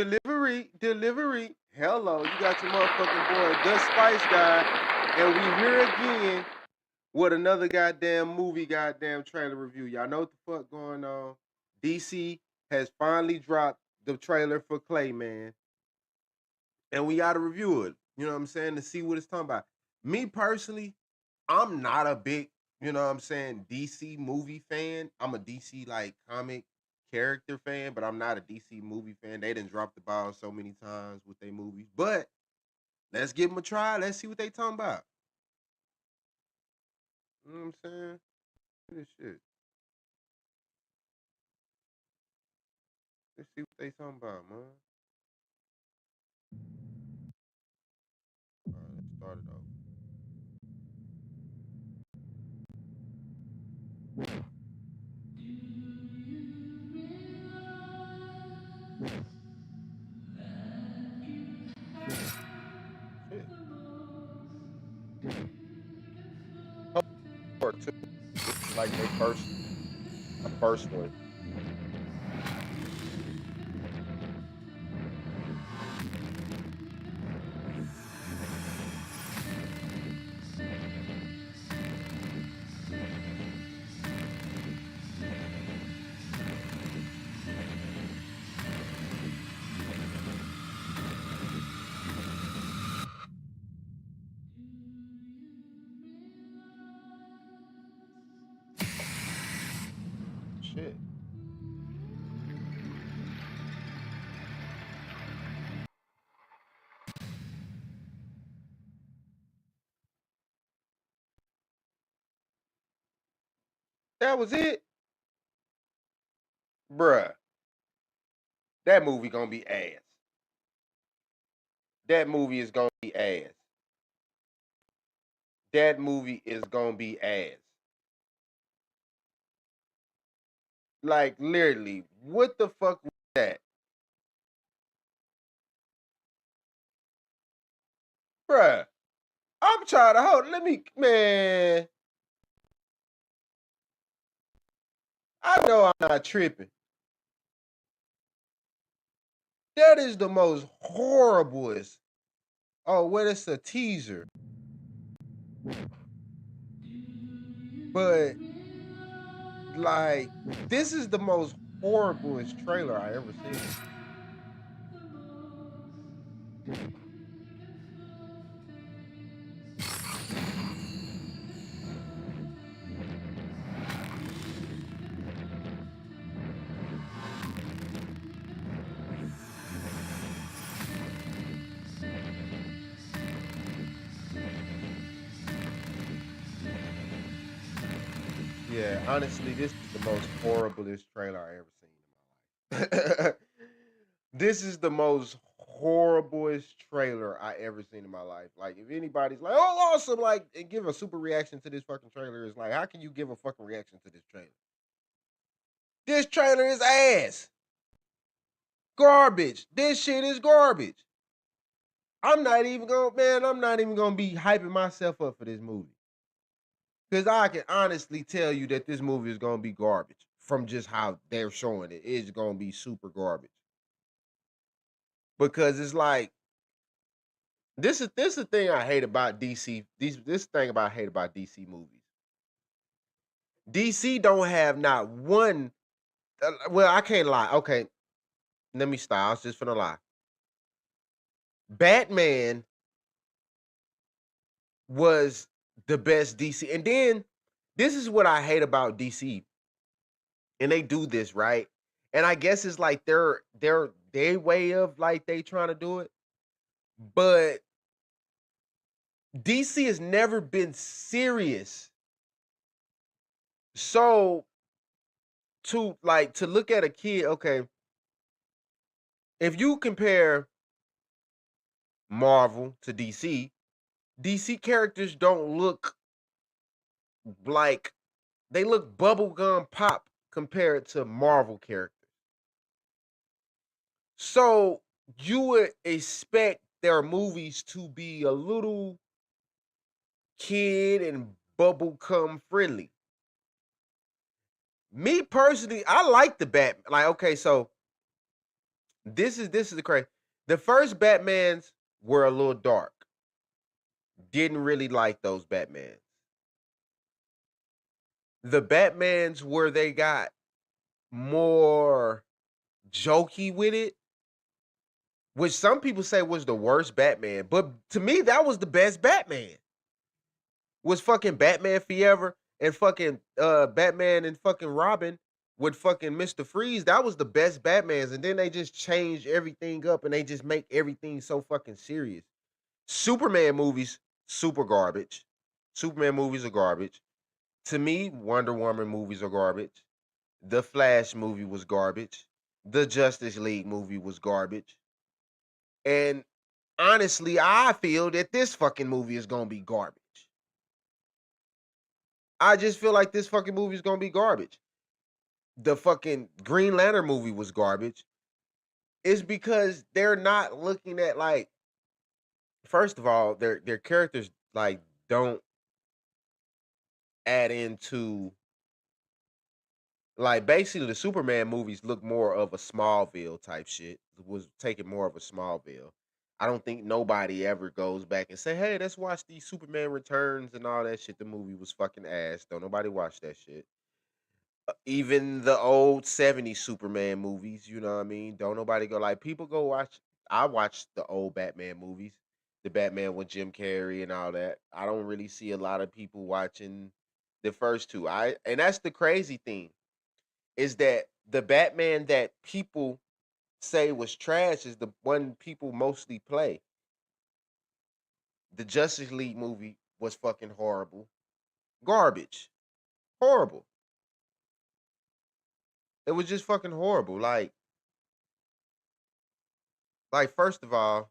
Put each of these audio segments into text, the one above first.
Delivery. Hello, you got your motherfucking boy, the Spice Guy, and we here again with another goddamn movie, goddamn trailer review. Y'all know what the fuck going on? DC has finally dropped the trailer for Clayman, and we got to review it. You know what I'm saying? To see what it's talking about. Me personally, I'm not a big, you know what I'm saying, DC movie fan. I'm a DC like comic character fan, but I'm not a DC movie fan. They didn't drop the ball so many times with their movies. But let's give them a try. Let's see what they talking about. You know what I'm saying? This shit. Let's see what they talking about, man. All right, let's start it off. Shit. Part two. This is like their first one. Shit. That was it, bruh. That movie gonna be ass. That movie is gonna be ass. That movie is gonna be ass. Like literally, what the fuck was that, bruh? I'm trying to hold. Let me, man. I know I'm not tripping. That is the most horriblest. Oh, well, it's a teaser, but like, this is the most horriblest trailer I ever seen. Yeah, honestly, this is the most horriblest trailer I ever seen in my life. This is the most horriblest trailer I ever seen in my life. Like, if anybody's like, "Oh, awesome!" Like, and give a super reaction to this fucking trailer, is like, how can you give a fucking reaction to this trailer? This trailer is ass, garbage. This shit is garbage. I'm not even gonna, man. I'm not even gonna be hyping myself up for this movie because I can honestly tell you that this movie is gonna be garbage from just how they're showing it. It's gonna be super garbage because it's like this is the thing I hate about DC. This thing about I hate about DC movies. DC don't have not one. Well, I can't lie. Okay, let me stop. I was just finna lie. Batman was the best DC, and then this is what I hate about DC, and they do this right, and I guess it's like their way of like they trying to do it, but DC has never been serious. So to look at a kid, okay, if you compare Marvel to DC, DC characters don't look like they look bubblegum pop compared to Marvel characters. So you would expect their movies to be a little kid and bubblegum friendly. Me personally, I like the Batman. Like, okay, so This is the crazy. The first Batmans were a little dark. Didn't really like those Batmans. The Batmans where they got more jokey with it, which some people say was the worst Batman, but to me that was the best Batman. Was fucking Batman Forever and fucking Batman and fucking Robin with fucking Mr. Freeze. That was the best Batmans, and then they just changed everything up and they just make everything so fucking serious. Superman movies, super garbage. Superman movies are garbage. To me, Wonder Woman movies are garbage. The Flash movie was garbage. The Justice League movie was garbage. And honestly, I feel that this fucking movie is gonna be garbage. I just feel like this fucking movie is gonna be garbage. The fucking Green Lantern movie was garbage. It's because they're not looking at like, first of all, their characters like don't add into like basically the Superman movies look more of a Smallville type shit. It was taking more of a Smallville. I don't think nobody ever goes back and say, "Hey, let's watch the Superman Returns and all that shit." The movie was fucking ass. Don't nobody watch that shit. Even the old '70s Superman movies, you know what I mean? Don't nobody go like people go watch. I watched the old Batman movies, the Batman with Jim Carrey and all that. I don't really see a lot of people watching the first two. And that's the crazy thing is that the Batman that people say was trash is the one people mostly play. The Justice League movie was fucking horrible. Garbage. Horrible. It was just fucking horrible. Like first of all,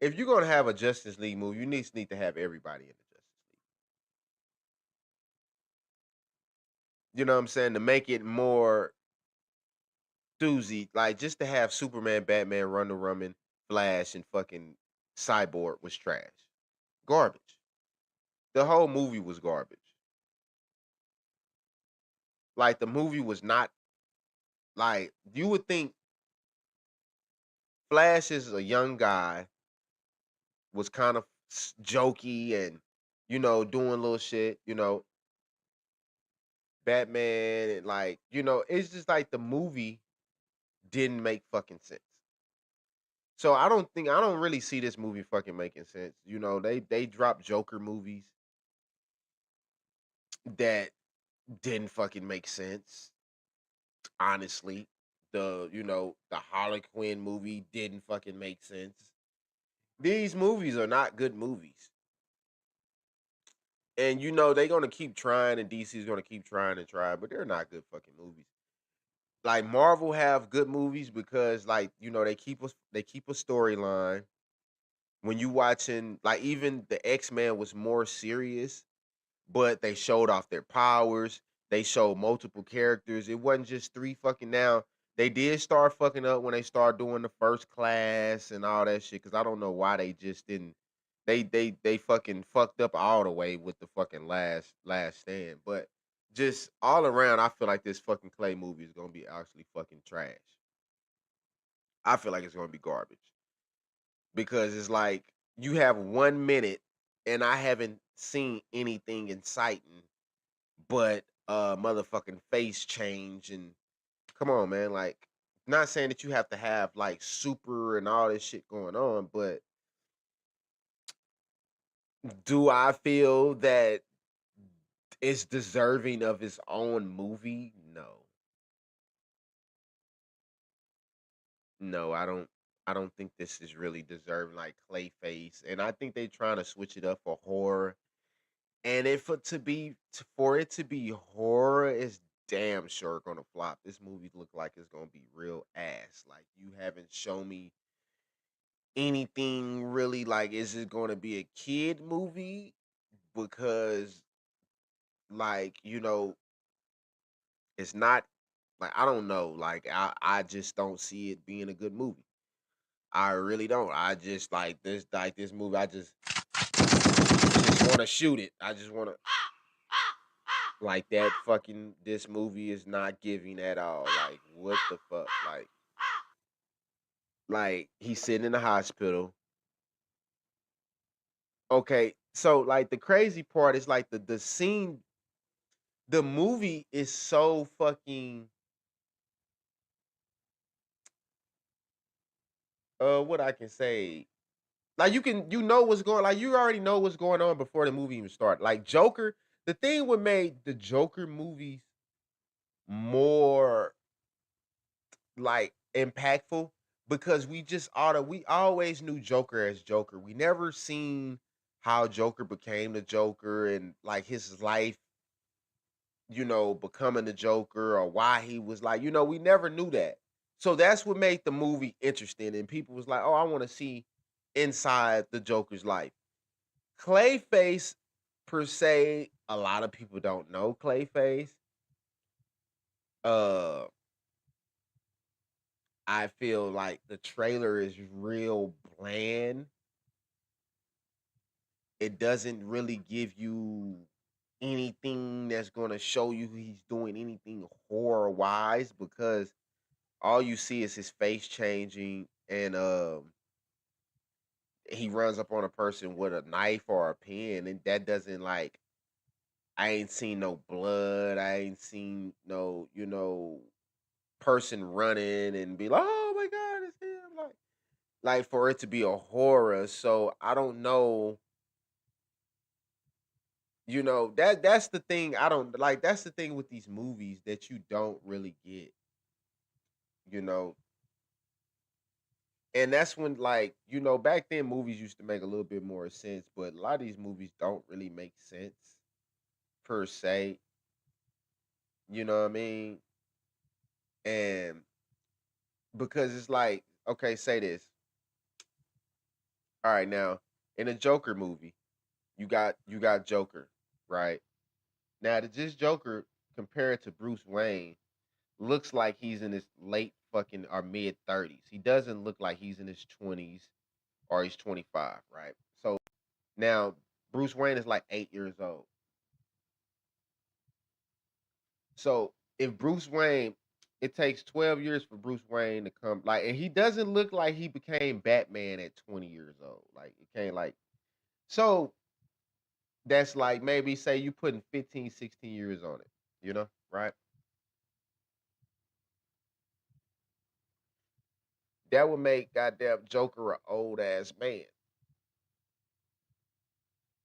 if you're gonna have a Justice League movie, you need to have everybody in the Justice League. You know what I'm saying? To make it more doozy, like just to have Superman, Batman, Wonder Woman, Flash, and fucking Cyborg was trash. Garbage. The whole movie was garbage. Like the movie was not like you would think Flash is a young guy, was kind of jokey and doing little shit, Batman and like, it's just like the movie didn't make fucking sense. So I don't really see this movie fucking making sense. They dropped Joker movies that didn't fucking make sense. Honestly, the Harley Quinn movie didn't fucking make sense. These movies are not good movies. And they're gonna keep trying and DC's gonna keep trying and try, but they're not good fucking movies. Like Marvel have good movies because like, they keep a storyline. When you watching like even the X-Men was more serious, but they showed off their powers. They showed multiple characters. It wasn't just three fucking now. They did start fucking up when they started doing the first class and all that shit. Cause I don't know why they just didn't. They fucking fucked up all the way with the fucking last stand. But just all around, I feel like this fucking Clay movie is gonna be actually fucking trash. I feel like it's gonna be garbage because it's like you have 1 minute and I haven't seen anything inciting but motherfucking face change and come on man, like not saying that you have to have like super and all this shit going on, but do I feel that it's deserving of its own movie? No, I don't think this is really deserving like Clayface, and I think they trying to switch it up for horror. And if for it to be horror, it's damn sure gonna flop. This movie look like it's gonna be real ass. Like you haven't shown me anything really. Like, is it gonna be a kid movie? Because like it's not like I don't know. Like I just don't see it being a good movie. I really don't. I just like this movie. I just want to shoot it. I just want to like that fucking this movie is not giving at all. Like what the fuck? Like Like he's sitting in the hospital. Okay, so like the crazy part is like the scene, the movie is so fucking what I can say. Like you know what's going, like you already know what's going on before the movie even start. Like Joker, the thing what made the Joker movies more like impactful because we always knew Joker as Joker. We never seen how Joker became the Joker and like his life, becoming the Joker or why he was like, we never knew that. So that's what made the movie interesting. And people was like, oh, I want to see inside the Joker's life. Clayface, per se, a lot of people don't know Clayface. Uh, I feel like the trailer is real bland. It doesn't really give you anything that's going to show you he's doing anything horror wise because all you see is his face changing and he runs up on a person with a knife or a pen and that doesn't like I ain't seen no blood. I ain't seen no, person running and be like, "Oh my god, it's him!" Like for it to be a horror. So I don't know. That's the thing. I don't like. That's the thing with these movies that you don't really get. You know, and that's when back then movies used to make a little bit more sense, but a lot of these movies don't really make sense per se. You know what I mean? And because it's like, okay, say this. All right, now in a Joker movie, you got Joker, right? Now this Joker compared to Bruce Wayne looks like he's in his late fucking or mid 30s. He doesn't look like he's in his 20s or he's 25, right? So now Bruce Wayne is like 8 years old. So if Bruce Wayne, it takes 12 years for Bruce Wayne to come like, and he doesn't look like he became Batman at 20 years old. Like it can't like so that's like maybe say you putting 15, 16 years on it, right? That would make goddamn Joker a old ass man.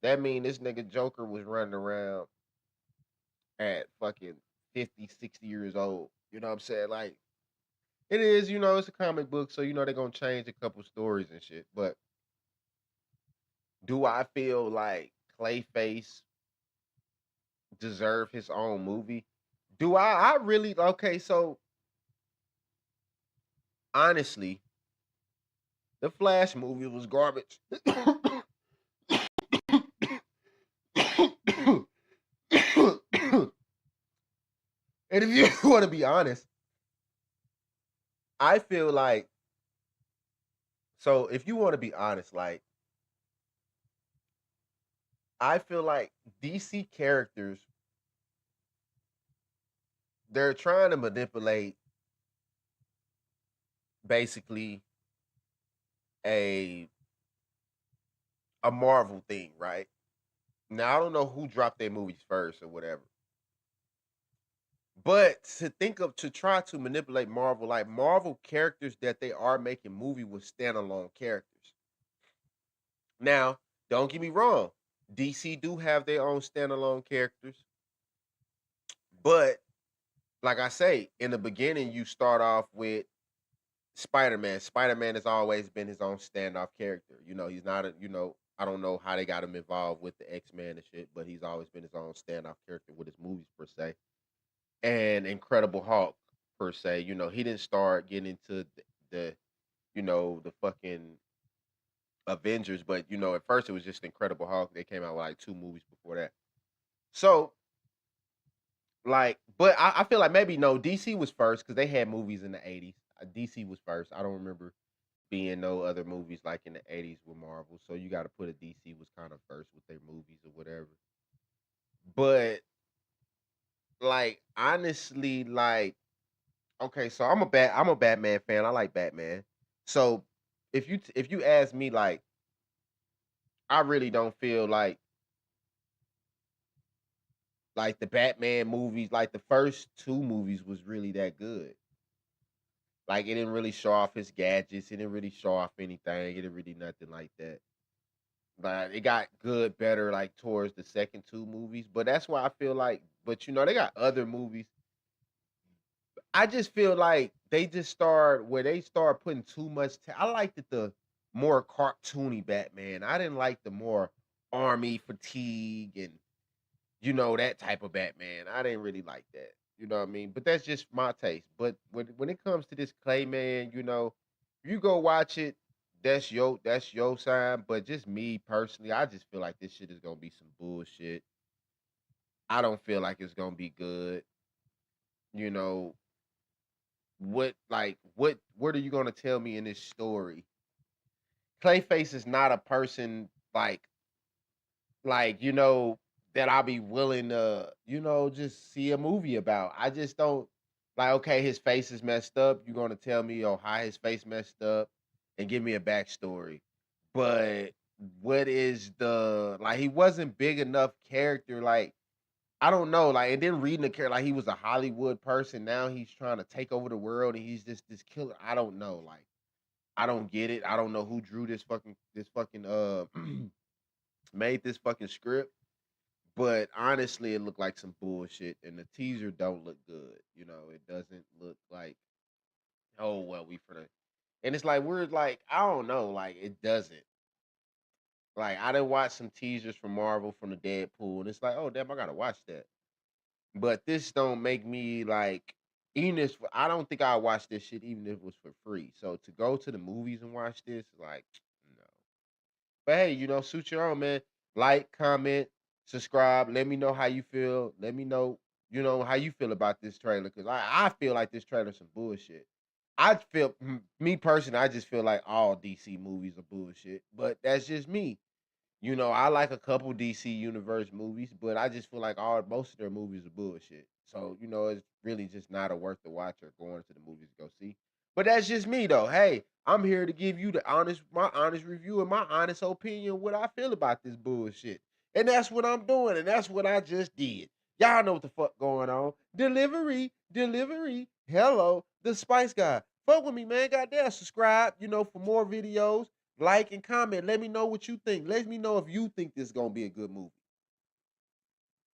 That mean this nigga Joker was running around at fucking 50, 60 years old. You know what I'm saying? Like it is, it's a comic book, so they're gonna change a couple stories and shit. But do I feel like Clayface deserve his own movie? Do I really okay, so honestly, the Flash movie was garbage. And if you want to be honest, I feel like so if you want to be honest, like I feel like DC characters they're trying to manipulate basically a a Marvel thing, right? Now I don't know who dropped their movies first or whatever. But to try to manipulate Marvel, like Marvel characters that they are making movie with standalone characters. Now, don't get me wrong, DC do have their own standalone characters, but like I say, in the beginning, you start off with Spider-Man. Spider-Man has always been his own standoff character. He's not I don't know how they got him involved with the X-Men and shit, but he's always been his own standoff character with his movies per se. And Incredible Hulk per se. He didn't start getting into the fucking Avengers, but at first it was just Incredible Hulk. They came out with like two movies before that. So like, but I feel like maybe no, DC was first because they had movies in the 80s. DC was first. I don't remember being no other movies like in the 80s with Marvel. So you got to put a DC was kind of first with their movies or whatever. But like honestly, like okay, so I'm a Batman fan. I like Batman. So if you ask me, like, I really don't feel like the Batman movies, like the first two movies was really that good. Like it didn't really show off his gadgets, it didn't really show off anything, it didn't really nothing like that. But it got good, better like towards the second two movies. But that's why I feel like, but they got other movies. I just feel like they just start where they start putting too much. I liked the more cartoony Batman. I didn't like the more army fatigue and that type of Batman. I didn't really like that. You know what I mean? But that's just my taste. But when it comes to this Clayman, you go watch it. That's your sign. But just me personally, I just feel like this shit is gonna be some bullshit. I don't feel like it's gonna be good. You know what are you gonna tell me in this story? Clayface is not a person like that I'll be willing to just see a movie about. I just don't like. Okay, his face is messed up. You're gonna tell me how his face messed up and give me a backstory. But what is the like? He wasn't big enough character. Like I don't know. Like and then reading the character, like he was a Hollywood person. Now he's trying to take over the world, and he's just this killer. I don't know. Like I don't get it. I don't know who drew this fucking made this fucking script. But honestly, it looked like some bullshit, and the teaser don't look good. It doesn't look like, oh well, we for the, and it's like we're like I don't know, like it doesn't. Like I didn't watch some teasers from Marvel from the Deadpool, and it's like, oh damn, I gotta watch that. But this don't make me like, even if I don't think I'll watch this shit even if it was for free. So to go to the movies and watch this, like, no. But hey, suit your own, man. Like, comment, subscribe. Let me know how you feel. Let me know, how you feel about this trailer. Cause I feel like this trailer's some bullshit. I feel me personally, I just feel like all DC movies are bullshit. But that's just me. I like a couple DC Universe movies, but I just feel like all most of their movies are bullshit. So, it's really just not a worth the watch or going to the movies to go see. But that's just me though. Hey, I'm here to give you my honest review and my honest opinion what I feel about this bullshit. And that's what I'm doing, and that's what I just did. Y'all know what the fuck going on. Delivery, delivery. Hello, the Spice Guy. Fuck with me, man. Goddamn, subscribe, for more videos. Like and comment. Let me know what you think. Let me know if you think this is gonna be a good movie.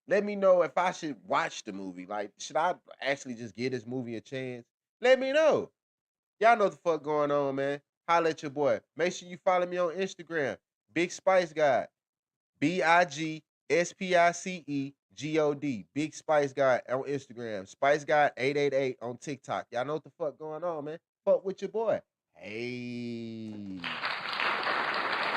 Let me know if I should watch the movie. Like, should I actually just give this movie a chance? Let me know. Y'all know what the fuck going on, man. Holla at your boy. Make sure you follow me on Instagram. Big Spice God. BIGSPICEGOD. Big Spice God on Instagram. Spice God 888 on TikTok. Y'all know what the fuck going on, man. Fuck with your boy. Hey.